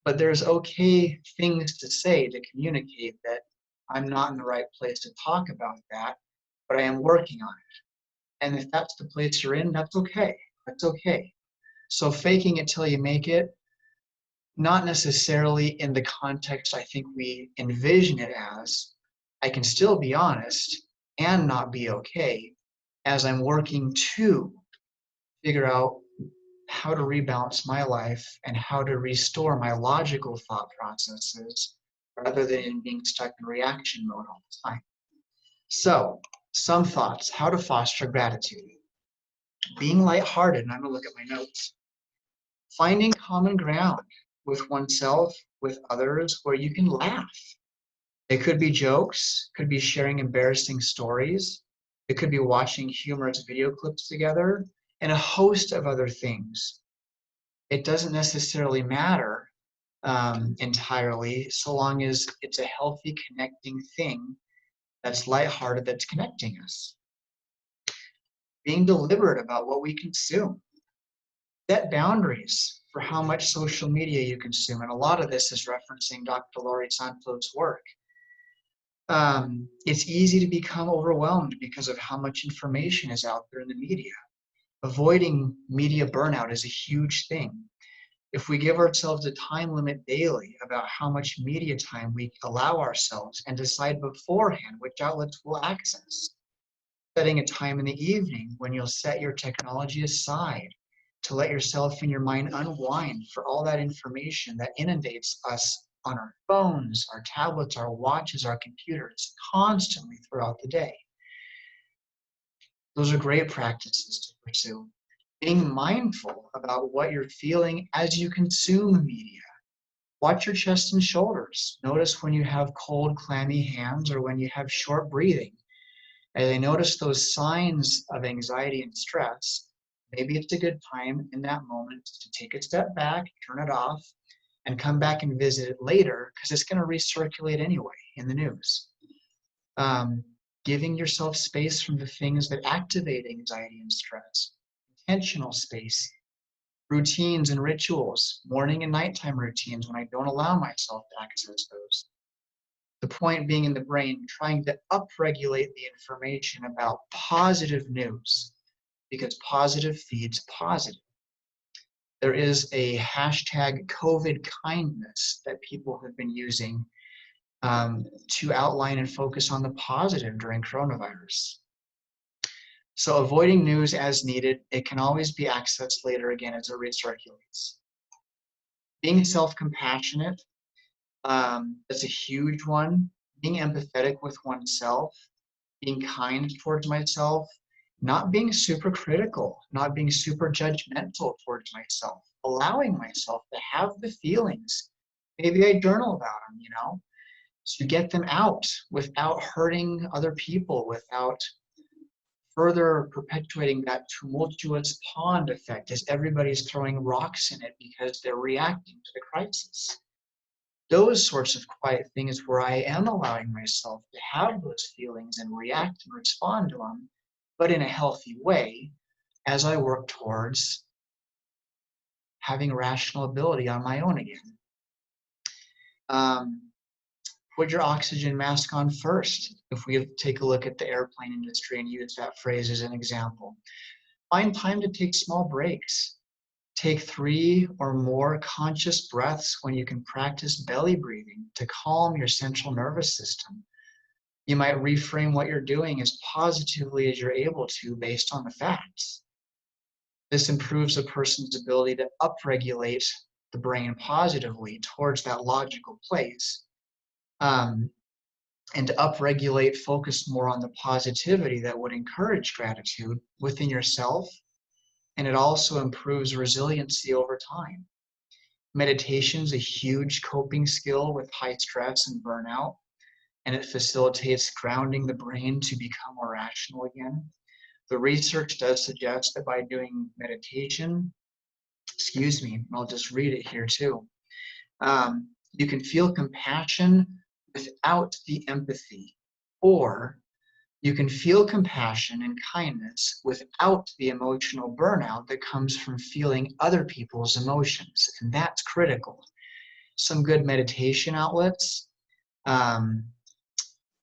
but there's okay things to say to communicate that I'm not in the right place to talk about that, but I am working on it. And if that's the place you're in, that's okay. That's okay. So faking it till you make it, not necessarily in the context I think we envision it as. I can still be honest and not be okay as I'm working to figure out how to rebalance my life and how to restore my logical thought processes rather than in being stuck in reaction mode all the time. So, some thoughts: how to foster gratitude. Being lighthearted, and I'm gonna look at my notes. Finding common ground with oneself, with others, where you can laugh. It could be jokes, could be sharing embarrassing stories, it could be watching humorous video clips together, and a host of other things. It doesn't necessarily matter entirely, so long as it's a healthy connecting thing that's lighthearted, that's connecting us. Being deliberate about what we consume. Set boundaries for how much social media you consume, and a lot of this is referencing Dr. Laurie Sandfield's work. It's easy to become overwhelmed because of how much information is out there in the media. Avoiding media burnout is a huge thing. If we give ourselves a time limit daily about how much media time we allow ourselves and decide beforehand which outlets we'll access, setting a time in the evening when you'll set your technology aside to let yourself and your mind unwind for all that information that inundates us on our phones, our tablets, our watches, our computers, constantly throughout the day. Those are great practices to pursue. Being mindful about what you're feeling as you consume media. Watch your chest and shoulders. Notice when you have cold, clammy hands or when you have short breathing. As I notice those signs of anxiety and stress, maybe it's a good time in that moment to take a step back, turn it off, and come back and visit it later because it's going to recirculate anyway in the news. Giving yourself space from the things that activate anxiety and stress. Intentional space. Routines and rituals, morning and nighttime routines when I don't allow myself to access those. The point being in the brain, trying to upregulate the information about positive news because positive feeds positive. There is a hashtag COVID kindness that people have been using to outline and focus on the positive during coronavirus. So avoiding news as needed, it can always be accessed later again as it recirculates. Being self-compassionate, that's a huge one. Being empathetic with oneself, being kind towards myself, not being super critical, not being super judgmental towards myself, allowing myself to have the feelings. Maybe I journal about them, to get them out without hurting other people, without further perpetuating that tumultuous pond effect as everybody's throwing rocks in it because they're reacting to the crisis. Those sorts of quiet things where I am allowing myself to have those feelings and react and respond to them, but in a healthy way as I work towards having rational ability on my own again. Put your oxygen mask on first. If we take a look at the airplane industry and use that phrase as an example, find time to take small breaks. Take 3 or more conscious breaths when you can practice belly breathing to calm your central nervous system. You might reframe what you're doing as positively as you're able to based on the facts. This improves a person's ability to upregulate the brain positively towards that logical place. and to upregulate, focus more on the positivity that would encourage gratitude within yourself. And it also improves resiliency over time. Meditation is a huge coping skill with high stress and burnout, and it facilitates grounding the brain to become more rational again. The research does suggest that by doing meditation, I'll just read it here too. You can feel compassion without the empathy, or you can feel compassion and kindness without the emotional burnout that comes from feeling other people's emotions, and that's critical. Some good meditation outlets,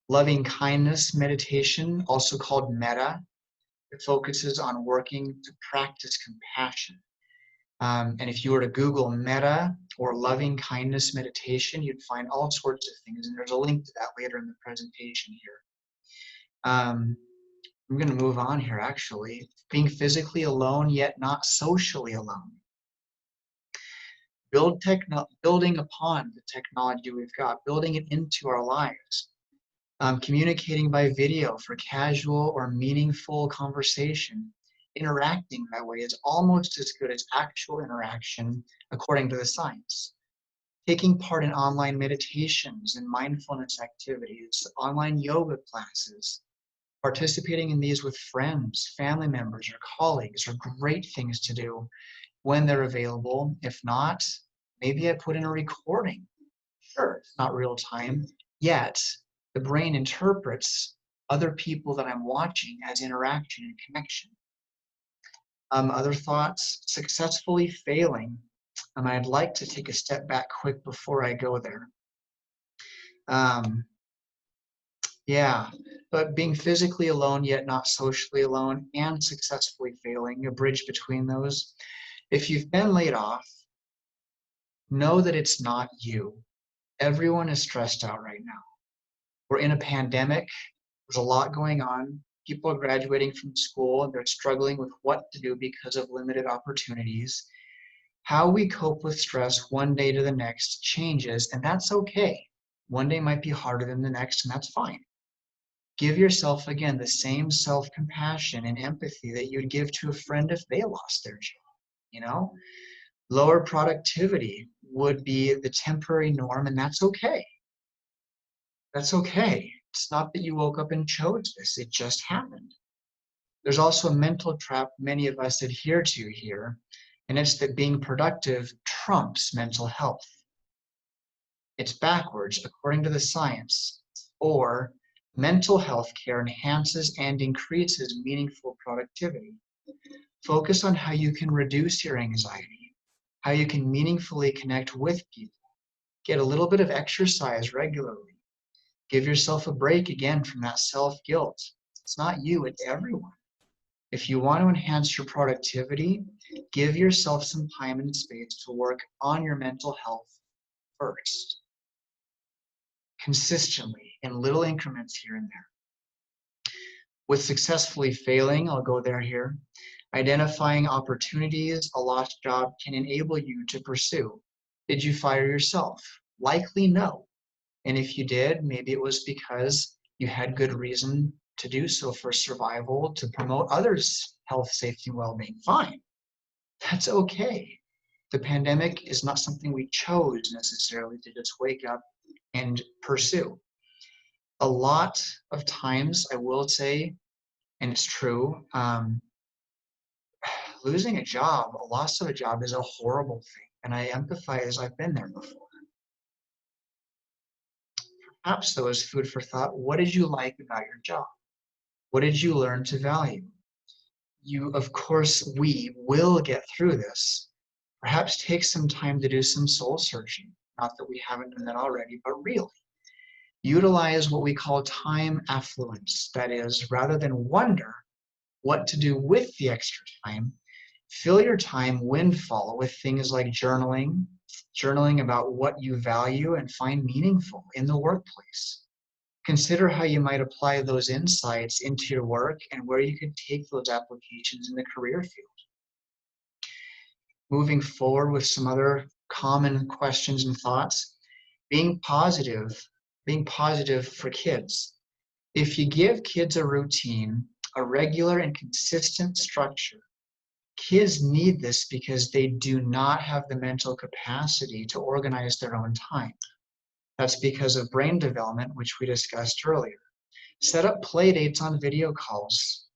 loving kindness meditation, also called metta. It focuses on working to practice compassion. And if you were to Google metta or loving kindness meditation, you'd find all sorts of things. And there's a link to that later in the presentation here. I'm going to move on here, actually. Being physically alone, yet not socially alone. Building upon the technology we've got, building it into our lives. Communicating by video for casual or meaningful conversation. Interacting that way is almost as good as actual interaction, according to the science. Taking part in online meditations and mindfulness activities, online yoga classes, participating in these with friends, family members, or colleagues are great things to do when they're available. If not, maybe I put in a recording. Sure, it's not real time, yet the brain interprets other people that I'm watching as interaction and connection. Other thoughts, successfully failing. I'd like to take a step back quick before I go there. Yeah, but being physically alone yet not socially alone, and successfully failing, a bridge between those. If you've been laid off, know that it's not you. Everyone is stressed out right now. We're in a pandemic. There's a lot going on. People are graduating from school and they're struggling with what to do because of limited opportunities. How we cope with stress one day to the next changes, and that's okay. One day might be harder than the next, and that's fine. Give yourself, again, the same self-compassion and empathy that you'd give to a friend if they lost their job. Lower productivity would be the temporary norm, and that's okay. That's okay. It's not that you woke up and chose this, it just happened. There's also a mental trap many of us adhere to here, and it's that being productive trumps mental health. It's backwards, according to the science, or mental health care enhances and increases meaningful productivity. Focus on how you can reduce your anxiety, how you can meaningfully connect with people. Get a little bit of exercise regularly. Give yourself a break again from that self-guilt. It's not you, it's everyone. If you want to enhance your productivity, give yourself some time and space to work on your mental health first. Consistently, in little increments here and there. With successfully failing, I'll go there here. Identifying opportunities a lost job can enable you to pursue. Did you fire yourself? Likely no. And if you did, maybe it was because you had good reason to do so for survival, to promote others' health, safety, and well-being. Fine. That's okay. The pandemic is not something we chose necessarily to just wake up and pursue. A lot of times, I will say, and it's true, losing a job, a loss of a job is a horrible thing. And I empathize, I've been there before. Perhaps though, as food for thought, what did you like about your job? What did you learn to value? Of course, we will get through this. Perhaps take some time to do some soul searching. Not that we haven't done that already, but really. Utilize what we call time affluence. That is, rather than wonder what to do with the extra time, fill your time windfall with things like journaling about what you value and find meaningful in the workplace. Consider how you might apply those insights into your work and where you could take those applications in the career field. Moving forward with some other common questions and thoughts, being positive being positive for kids. If you give kids a routine, a regular and consistent structure, kids need this because they do not have the mental capacity to organize their own time. That's because of brain development, which we discussed earlier. Set up play dates on video calls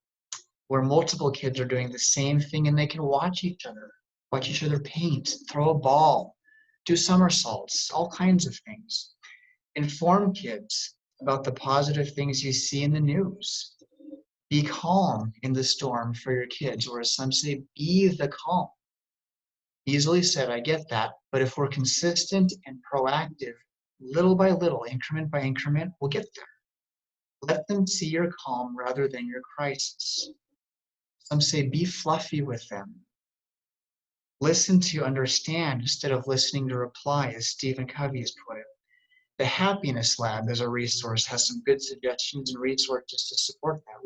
where multiple kids are doing the same thing and they can watch each other paint, throw a ball, do somersaults, all kinds of things. Inform kids about the positive things you see in the news. Be calm in the storm for your kids, or as some say, be the calm. Easily said, I get that, but if we're consistent and proactive, little by little, increment by increment, we'll get there. Let them see your calm rather than your crisis. Some say, be fluffy with them. Listen to understand instead of listening to reply, as Stephen Covey has put it. The Happiness Lab as a resource has some good suggestions and resources to support that,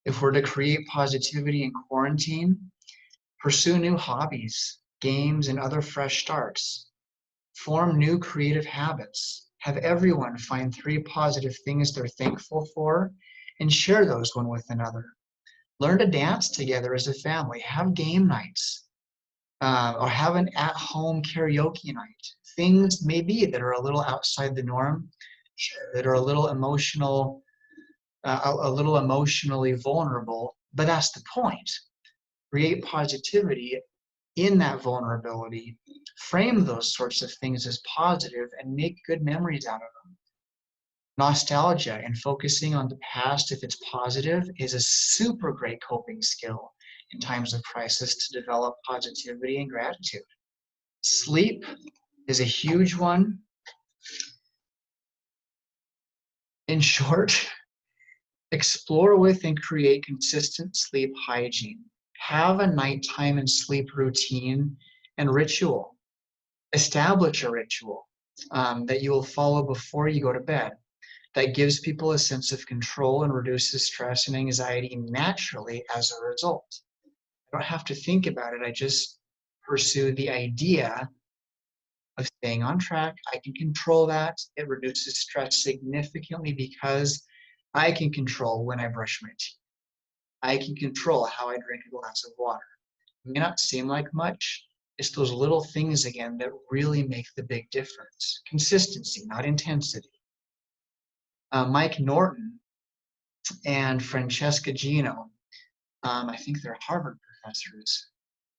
If we're to create positivity in quarantine, pursue new hobbies, games, and other fresh starts. Form new creative habits. Have everyone find 3 positive things they're thankful for and share those one with another. Learn to dance together as a family. Have game nights or have an at-home karaoke night. Things maybe that are a little outside the norm, that are a little emotional, a little emotionally vulnerable, but that's the point. Create positivity in that vulnerability, frame those sorts of things as positive, and make good memories out of them. Nostalgia and focusing on the past, if it's positive, is a super great coping skill in times of crisis to develop positivity and gratitude. Sleep is a huge one. In short, explore with and create consistent sleep hygiene. Have a nighttime and sleep routine and ritual. Establish a ritual that you will follow before you go to bed that gives people a sense of control and reduces stress and anxiety naturally as a result. I don't have to think about it. I just pursue the idea of staying on track. I can control that. It reduces stress significantly because I can control when I brush my teeth. I can control how I drink a glass of water. It may not seem like much. It's those little things again that really make the big difference. Consistency, not intensity. Mike Norton and Francesca Gino, I think they're Harvard professors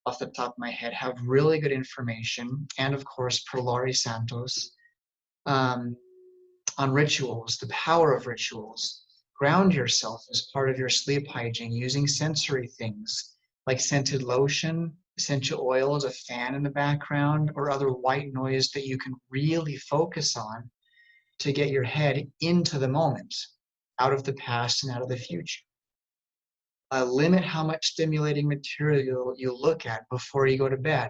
off the top of my head, have really good information, and of course, Prolari Santos, on rituals, the power of rituals. Ground yourself as part of your sleep hygiene using sensory things like scented lotion, essential oils, a fan in the background, or other white noise that you can really focus on to get your head into the moment, out of the past and out of the future. Limit how much stimulating material you look at before you go to bed.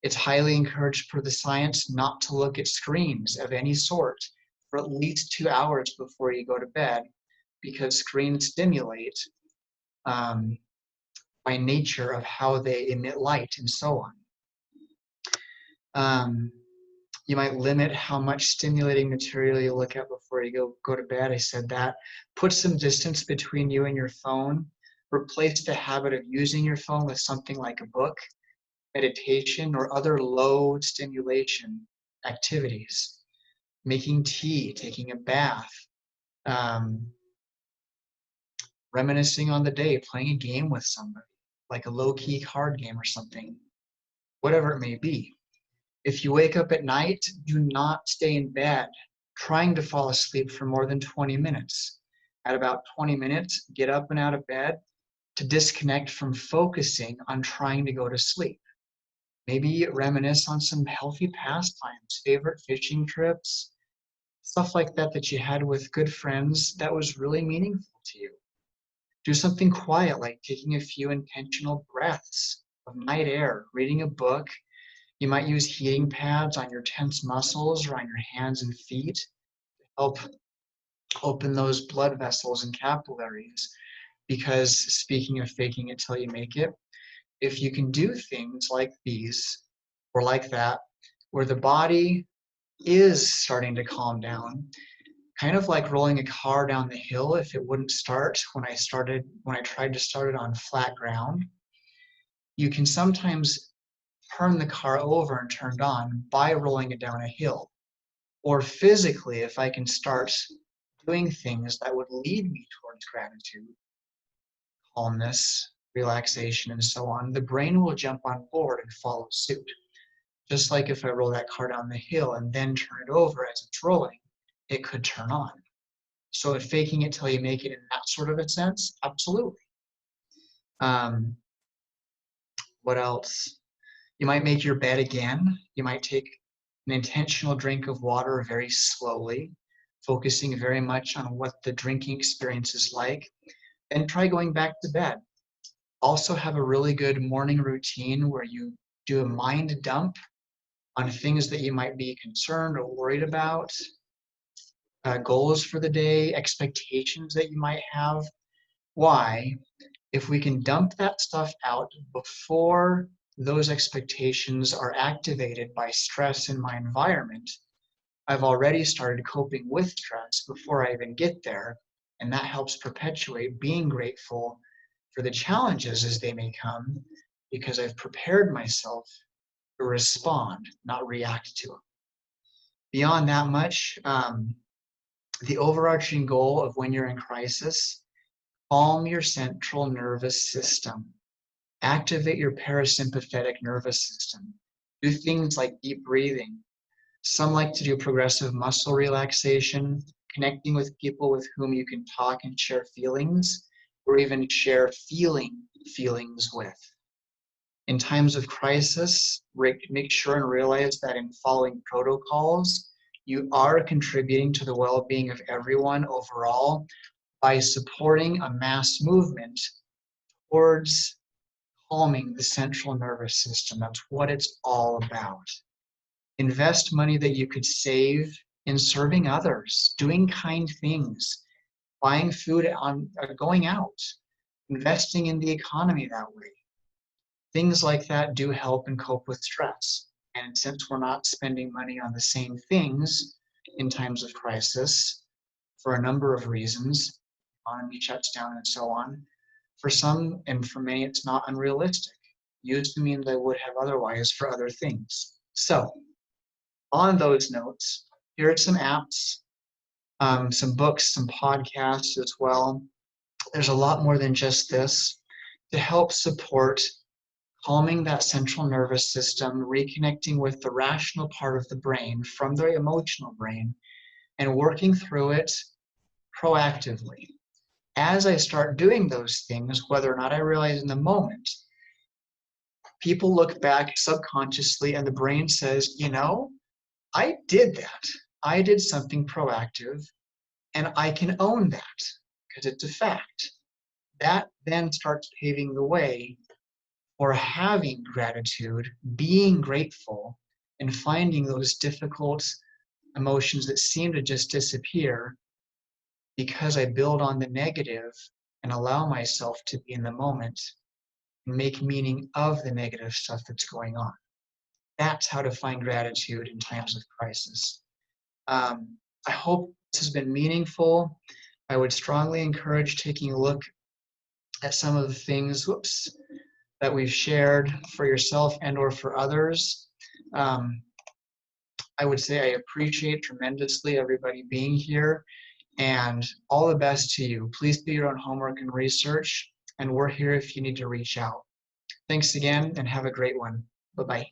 It's highly encouraged per the science not to look at screens of any sort for at least 2 hours before you go to bed, because screens stimulate by nature of how they emit light and so on. You might limit how much stimulating material you look at before you go to bed. I said that. Put some distance between you and your phone. Replace the habit of using your phone with something like a book, meditation, or other low stimulation activities. Making tea, taking a bath, reminiscing on the day, playing a game with somebody, like a low-key card game or something, whatever it may be. If you wake up at night, do not stay in bed trying to fall asleep for more than 20 minutes. At about 20 minutes, get up and out of bed to disconnect from focusing on trying to go to sleep. Maybe reminisce on some healthy pastimes, favorite fishing trips, stuff like that that you had with good friends that was really meaningful to you. Do something quiet like taking a few intentional breaths of night air, reading a book. You might use heating pads on your tense muscles or on your hands and feet to help open those blood vessels and capillaries. Because speaking of faking it till you make it, if you can do things like these or like that, where the body is starting to calm down, kind of like rolling a car down the hill. If it wouldn't start when I tried to start it on flat ground, you can sometimes turn the car over and turn it on by rolling it down a hill. Or physically, if I can start doing things that would lead me towards gratitude, calmness, relaxation, and so on, the brain will jump on board and follow suit. Just like if I roll that car down the hill and then turn it over as it's rolling, it could turn on. So if faking it till you make it in that sort of a sense, absolutely. What else? You might make your bed again. You might take an intentional drink of water very slowly, focusing very much on what the drinking experience is like. Then try going back to bed. Also have a really good morning routine where you do a mind dump on things that you might be concerned or worried about, goals for the day, expectations that you might have. Why? If we can dump that stuff out before those expectations are activated by stress in my environment, I've already started coping with stress before I even get there, and that helps perpetuate being grateful for the challenges as they may come, because I've prepared myself to respond, not react to them. Beyond that much, the overarching goal of when you're in crisis, calm your central nervous system. Activate your parasympathetic nervous system. Do things like deep breathing. Some like to do progressive muscle relaxation, connecting with people with whom you can talk and share feelings, or even share feelings with. In times of crisis, make sure and realize that in following protocols, you are contributing to the well-being of everyone overall by supporting a mass movement towards calming the central nervous system. That's what it's all about. Invest money that you could save in serving others, doing kind things, buying food going out, investing in the economy that way. Things like that do help and cope with stress. And since we're not spending money on the same things in times of crisis, for a number of reasons, economy shuts down and so on, for some and for many, it's not unrealistic. Use the means I would have otherwise for other things. So, on those notes, here are some apps, some books, some podcasts as well. There's a lot more than just this to help support calming that central nervous system, reconnecting with the rational part of the brain from the emotional brain, and working through it proactively. As I start doing those things, whether or not I realize in the moment, people look back subconsciously and the brain says, you know, I did that. I did something proactive and I can own that because it's a fact. That then starts paving the way for having gratitude, being grateful, and finding those difficult emotions that seem to just disappear because I build on the negative and allow myself to be in the moment and make meaning of the negative stuff that's going on. That's how to find gratitude in times of crisis. I hope this has been meaningful. I would strongly encourage taking a look at some of the things, that we've shared for yourself and or for others. I would say I appreciate tremendously everybody being here, and all the best to you. Please do your own homework and research, and we're here if you need to reach out. Thanks again, and have a great one. Bye-bye.